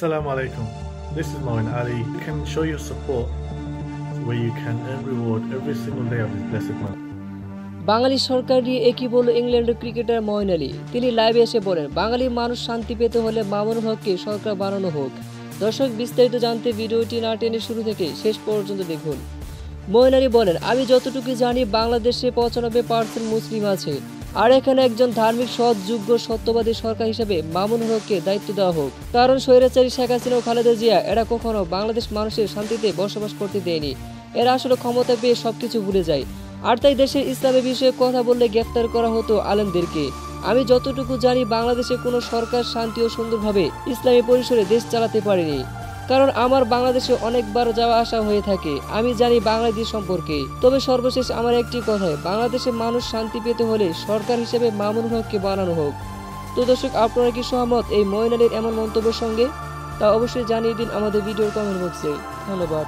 Assalamu alaikum. This is Moin Ali. You can show your support where you can earn reward every single day of this blessed month. বাঙালি সরকার নিয়ে একই বলল ইংল্যান্ডের cricketer Moin Ali. তিনি লাইভে এসে বলেন, বাঙালি মানুষ শান্তি পেতে হলে মামুনুল হককে সরকার বানানো হোক। দর্শক, বিস্তারিত জানতে ভিডিওটি না টেনে শুরু থেকে শেষ পর্যন্ত দেখুন। মঈন আলী বলেন, আমি যতটুকু জানি বাংলাদেশে 95% মুসলিম আছে, আর এখানে একজন ধার্মিক, সৎ, যোগ্য, সত্যবাদী সরকার হিসেবে মামুনুল হককে দায়িত্ব দেওয়া হোক। কারণ স্বৈরাচারী শেখ হাসিনা ও খালেদা জিয়া এরা কখনো বাংলাদেশ মানুষের শান্তিতে বসবাস করতে দেয়নি। এরা আসলে ক্ষমতা পেয়ে সবকিছু ভুলে যায়। আর তাই দেশের ইসলামের বিষয়ে কথা বললে গ্রেফতার করা হতো আলেমদেরকে। আমি যতটুকু জানি বাংলাদেশে কোনো সরকার শান্তি ও সুন্দরভাবে ইসলামী পরিসরে দেশ চালাতে পারেনি। কারণ আমার বাংলাদেশে অনেকবার যাওয়া আসা হয়ে থাকে, আমি জানি বাংলাদেশ সম্পর্কে। তবে সর্বশেষ আমার একটি কথায়, বাংলাদেশের মানুষ শান্তি পেতে হলে সরকার হিসেবে মামুনুল হককে বানানো হোক। তো দর্শক, আপনারা কি সহমত এই মঈন আলীর এমন মন্তব্যের সঙ্গে? তা অবশ্যই জানিয়ে দিন আমাদের ভিডিওর কমেন্ট বক্সে। ধন্যবাদ।